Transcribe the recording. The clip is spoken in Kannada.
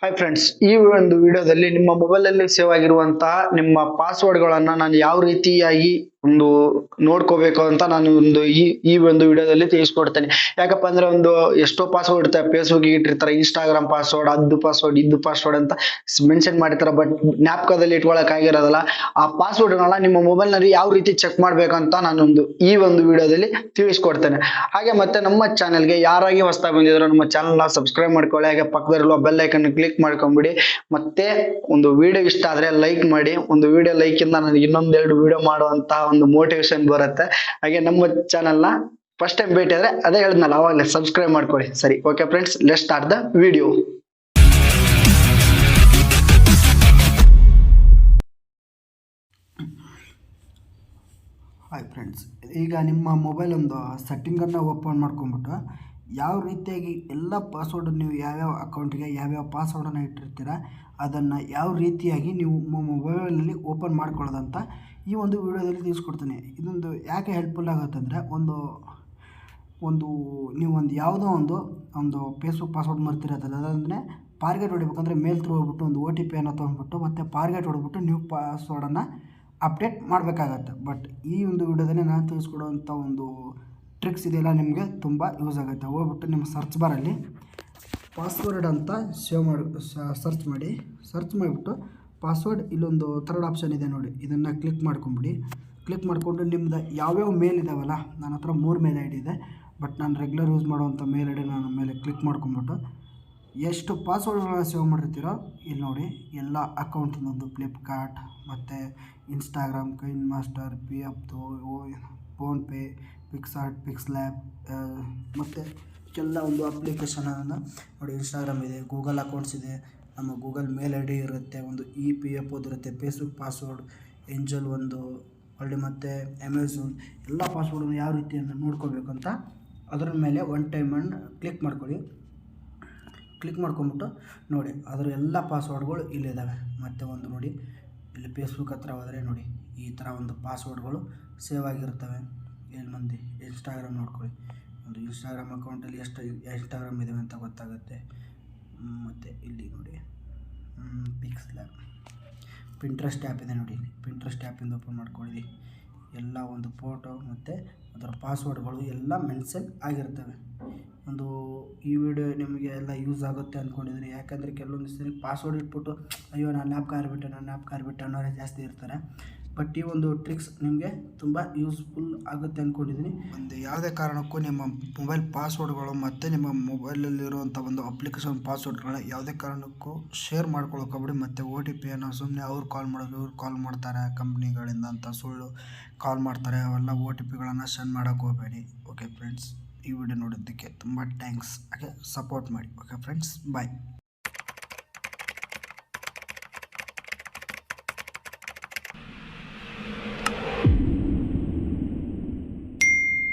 ಹಾಯ್ ಫ್ರೆಂಡ್ಸ್, ಈ ಒಂದು ವಿಡಿಯೋದಲ್ಲಿ ನಿಮ್ಮ ಮೊಬೈಲಲ್ಲಿ ಸೇವ್ ಆಗಿರುವಂತಹ ನಿಮ್ಮ ಪಾಸ್ವರ್ಡ್ಗಳನ್ನ ನಾನು ಯಾವ ರೀತಿಯಾಗಿ ಒಂದು ನೋಡ್ಕೋಬೇಕು ಅಂತ ನಾನು ಈ ಒಂದು ವಿಡಿಯೋದಲ್ಲಿ ತಿಳಿಸ್ಕೊಡ್ತೇನೆ. ಯಾಕಪ್ಪ ಅಂದ್ರೆ ಎಷ್ಟೋ ಪಾಸ್ವರ್ಡ್ ಇರ್ತಾರೆ, ಫೇಸ್ಬುಕ್ ಇಟ್ಟಿರ್ತಾರೆ, ಇನ್ಸ್ಟಾಗ್ರಾಮ್ ಪಾಸ್ವರ್ಡ್, ಅದು ಪಾಸ್ವರ್ಡ್ ಇದು ಪಾಸ್ವರ್ಡ್ ಅಂತ ಮೆನ್ಷನ್ ಮಾಡಿರ್ತಾರೆ. ಬಟ್ ಜ್ಞಾಪಕದಲ್ಲಿ ಇಟ್ಕೊಳಕ್ ಆಗಿರೋದಲ್ಲ. ಆ ಪಾಸ್ವರ್ಡ್ಗಳನ್ನ ನಿಮ್ಮ ಮೊಬೈಲ್ ನಲ್ಲಿ ಯಾವ ರೀತಿ ಚೆಕ್ ಮಾಡ್ಬೇಕಂತ ಈ ಒಂದು ವಿಡಿಯೋದಲ್ಲಿ ತಿಳಿಸ್ಕೊಡ್ತೇನೆ. ಹಾಗೆ ಮತ್ತೆ ನಮ್ಮ ಚಾನೆಲ್ಗೆ ಯಾರಾಗಿ ಹೊಸದಾಗಿ ಬಂದಿದ್ರು ನಮ್ಮ ಚಾನೆಲ್ ನ ಸಬ್ಸ್ಕ್ರೈಬ್ ಮಾಡ್ಕೊಳ್ಳಿ. ಹಾಗೆ ಪಕ್ಕದಲ್ಲಿರುವ ಬೆಲ್ ಐಕನ್ ಕ್ಲಿಕ್ ಮಾಡ್ಕೊಂಡ್ಬಿಡಿ. ಮತ್ತೆ ಒಂದು ವಿಡಿಯೋ ಇಷ್ಟ ಆದ್ರೆ ಲೈಕ್ ಮಾಡಿ. ಒಂದು ವಿಡಿಯೋ ಲೈಕ್ ಇಂದ ನನಗೆ ಇನ್ನೊಂದೆರಡು ವಿಡಿಯೋ ಮಾಡುವಂತಹ ಒಂದು ಮೋಟಿವೇಶನ್ ಬರುತ್ತೆ. ಹಾಗೆ ನಮ್ಮ ಚಾನೆಲ್ ನ ಫಸ್ಟ್ ಟೈಮ್ ಭೇಟಿ ಆದ್ರೆ ಅದೇ ಹೇಳಿದ್ನಲ್ಲ, ಅವಾಗಲೇ ಸಬ್ಸ್ಕ್ರೈಬ್ ಮಾಡ್ಕೊಳ್ಳಿ. ಸರಿ, okay friends, let's start the video. Hi friends, ಈಗ ನಿಮ್ಮ ಮೊಬೈಲ್ ಒಂದು ಸೆಟ್ಟಿಂಗನ್ನು ಓಪನ್ ಮಾಡ್ಕೊಂಬಿಟ್ಟು ಯಾವ ರೀತಿಯಾಗಿ ಎಲ್ಲ ಪಾಸ್ವರ್ಡ್ ನೀವು ಯಾವ್ಯಾವ ಅಕೌಂಟಿಗೆ ಯಾವ್ಯಾವ ಪಾಸ್ವರ್ಡನ್ನು ಇಟ್ಟಿರ್ತೀರ ಅದನ್ನು ಯಾವ ರೀತಿಯಾಗಿ ನೀವು ಮೊಬೈಲಲ್ಲಿ ಓಪನ್ ಮಾಡ್ಕೊಳ್ಳೋದಂತ ಈ ಒಂದು ವಿಡಿಯೋದಲ್ಲಿ ತಿಳಿಸ್ಕೊಡ್ತೀನಿ. ಇದೊಂದು ಯಾಕೆ ಹೆಲ್ಪ್ಫುಲ್ ಆಗುತ್ತೆ ಅಂದರೆ ನೀವು ಯಾವುದೋ ಒಂದು ಫೇಸ್ಬುಕ್ ಪಾಸ್ವರ್ಡ್ ಮರ್ತಿರತ್ತಲ್ಲ, ಅದಂದರೆ ಫಾರ್ಗೆಟ್ ಹೊಡಿಬೇಕಂದ್ರೆ ಮೇಲ್ ಥ್ರೂ ಹೋಗ್ಬಿಟ್ಟು ಒಂದು OTP ತೊಗೊಂಡ್ಬಿಟ್ಟು ಮತ್ತೆ ಫಾರ್ಗೆಟ್ ಹೊಡ್ಬಿಟ್ಟು ನ್ಯೂ ಪಾಸ್ವರ್ಡನ್ನು ಅಪ್ಡೇಟ್ ಮಾಡಬೇಕಾಗತ್ತೆ. ಬಟ್ ಈ ಒಂದು ವಿಡಿಯೋದಲ್ಲಿ ನಾನು ತಿಳಿಸ್ಕೊಡುವಂಥ ಒಂದು ಟ್ರಿಕ್ಸ್ ಇದೆಯಲ್ಲ, ನಿಮಗೆ ತುಂಬ ಯೂಸ್ ಆಗುತ್ತೆ. ಹೋಗ್ಬಿಟ್ಟು ನಿಮ್ಮ ಸರ್ಚ್ ಬಾರಲ್ಲಿ ಪಾಸ್ವರ್ಡ್ ಅಂತ ಸರ್ಚ್ ಮಾಡಿಬಿಟ್ಟು ಪಾಸ್ವರ್ಡ್ ಇಲ್ಲೊಂದು ಥರ್ಡ್ ಆಪ್ಷನ್ ಇದೆ ನೋಡಿ, ಇದನ್ನು ಕ್ಲಿಕ್ ಮಾಡ್ಕೊಂಬಿಡಿ. ಕ್ಲಿಕ್ ಮಾಡಿಕೊಂಡು ನಿಮ್ಮದು ಯಾವ್ಯಾವ ಮೇಲ್ ಇದಾವಲ್ಲ, ನನ್ನ ಹತ್ರ 3 ಮೇಲ್ ಐ ಡಿ ಇದೆ. ಬಟ್ ನಾನು ರೆಗ್ಯುಲರ್ ಯೂಸ್ ಮಾಡುವಂಥ ಮೇಲ್ ಐ ಡಿ ನಾನು ಮೇಲೆ ಕ್ಲಿಕ್ ಮಾಡ್ಕೊಂಬಿಟ್ಟು ಎಷ್ಟು ಪಾಸ್ವರ್ಡ್ಗಳನ್ನ ಸೇವ್ ಮಾಡಿರ್ತೀರೋ ಇಲ್ಲಿ ನೋಡಿ, ಎಲ್ಲ ಅಕೌಂಟಿಂದೊಂದು ಫ್ಲಿಪ್ಕಾರ್ಟ್ ಮತ್ತು ಇನ್ಸ್ಟಾಗ್ರಾಮ್, ಕೈನ್ ಮಾಸ್ಟರ್, PFದು, ಫೋನ್ಪೇ, ಪಿಕ್ಸಾರ್ಟ್, ಪಿಕ್ಸ್ಲ್ಯಾಬ್ ಮತ್ತು ಎಲ್ಲ ಒಂದು ಅಪ್ಲಿಕೇಶನನ್ನು ನೋಡಿ. ಇನ್ಸ್ಟಾಗ್ರಾಮ್ ಇದೆ, ಗೂಗಲ್ ಅಕೌಂಟ್ಸ್ ಇದೆ, ನಮ್ಮ ಗೂಗಲ್ ಮೇಲ್ ಐ ಡಿ ಇರುತ್ತೆ, ಒಂದು PFದು ಇರುತ್ತೆ, ಫೇಸ್ಬುಕ್ ಪಾಸ್ವರ್ಡ್, ಏಂಜಲ್ ಒಂದು ಒಳ್ಳೆ ಮತ್ತು ಅಮೆಝಾನ್ ಎಲ್ಲ ಪಾಸ್ವರ್ಡನ್ನು ಯಾವ ರೀತಿಯನ್ನು ನೋಡ್ಕೋಬೇಕಂತ ಅದರ ಮೇಲೆ ಒನ್ ಟೈಮನ್ನು ಕ್ಲಿಕ್ ಮಾಡ್ಕೊಳ್ಳಿ. ಕ್ಲಿಕ್ ಮಾಡ್ಕೊಂಬಿಟ್ಟು ನೋಡಿ, ಅದರ ಎಲ್ಲ ಪಾಸ್ವರ್ಡ್ಗಳು ಇಲ್ಲಿದ್ದಾವೆ. ಮತ್ತು ಒಂದು ನೋಡಿ, ಇಲ್ಲಿ ಫೇಸ್ಬುಕ್ ಹತ್ರ ಹೋದರೆ ನೋಡಿ, ಈ ಥರ ಒಂದು ಪಾಸ್ವರ್ಡ್ಗಳು ಸೇವ್ ಆಗಿರ್ತವೆ. ಇಲ್ಲಿ ಮಂದಿ ಇನ್ಸ್ಟಾಗ್ರಾಮ್ ನೋಡ್ಕೊಳ್ಳಿ, ಒಂದು ಇನ್ಸ್ಟಾಗ್ರಾಮ್ ಅಕೌಂಟಲ್ಲಿ ಎಷ್ಟು ಇನ್ಸ್ಟಾಗ್ರಾಮ್ ಇದ್ದಾವೆ ಅಂತ ಗೊತ್ತಾಗುತ್ತೆ. ಮತ್ತು ಇಲ್ಲಿ ನೋಡಿ, ಪಿಕ್ಸ್ಲ್ಯಾಬ್, ಪಿಂಟ್ರೆಸ್ಟ್ ಆ್ಯಪ್ ಇದೆ ನೋಡಿ, ಪಿಂಟ್ರೆಸ್ಟ್ ಆ್ಯಪಿಂದ ಓಪನ್ ಮಾಡ್ಕೊಳ್ಳಿ. ಎಲ್ಲ ಒಂದು ಫೋಟೋ ಮತ್ತು ಅದರ ಪಾಸ್ವರ್ಡ್ಗಳು ಎಲ್ಲ ಮೆನ್ಷನ್ ಆಗಿರ್ತವೆ. ಈ ವಿಡಿಯೋ ನಿಮಗೆ ಎಲ್ಲ ಯೂಸ್ ಆಗುತ್ತೆ ಅಂದ್ಕೊಂಡಿದ್ದೀನಿ. ಯಾಕಂದರೆ ಕೆಲವೊಂದು ಸರಿ ಪಾಸ್ವರ್ಡ್ ಇಟ್ಬಿಟ್ಟು ಅಯ್ಯೋ ನಾನು ನ್ಯಾಪ್ ಕಾರಿಬಿಟ್ಟೆ ಅನ್ನೋರೇ ಜಾಸ್ತಿ ಇರ್ತಾರೆ. ಬಟ್ ಈ ಒಂದು ಟ್ರಿಕ್ಸ್ ನಿಮಗೆ ತುಂಬ ಯೂಸ್ಫುಲ್ ಆಗುತ್ತೆ ಅಂದ್ಕೊಂಡಿದ್ದೀನಿ. ಯಾವುದೇ ಕಾರಣಕ್ಕೂ ನಿಮ್ಮ ಮೊಬೈಲ್ ಪಾಸ್ವರ್ಡ್ಗಳು ಮತ್ತು ನಿಮ್ಮ ಮೊಬೈಲಲ್ಲಿರುವಂಥ ಒಂದು ಅಪ್ಲಿಕೇಶನ್ ಪಾಸ್ವರ್ಡ್ಗಳ ಯಾವುದೇ ಕಾರಣಕ್ಕೂ ಶೇರ್ ಮಾಡ್ಕೊಳ್ಳೋಕೋಗ್ಬಿಡಿ. ಮತ್ತು OTP ಸುಮ್ಮನೆ ಅವ್ರು ಕಾಲ್ ಮಾಡೋದು, ಇವ್ರು ಕಾಲ್ ಮಾಡ್ತಾರೆ ಕಂಪ್ನಿಗಳಿಂದ ಅಂತ ಸುಳ್ಳು ಕಾಲ್ ಮಾಡ್ತಾರೆ, ಅವೆಲ್ಲ OTPಗಳನ್ನು ಸೆಂಡ್ ಮಾಡೋಕ್ಕೆ ಹೋಗಬೇಡಿ. ಓಕೆ ಫ್ರೆಂಡ್ಸ್, ಈ ವಿಡಿಯೋ ನೋಡೋದಕ್ಕೆ ತುಂಬ ಥ್ಯಾಂಕ್ಸ್. ಹಾಗೆ ಸಪೋರ್ಟ್ ಮಾಡಿ. ಓಕೆ ಫ್ರೆಂಡ್ಸ್, ಬಾಯ್.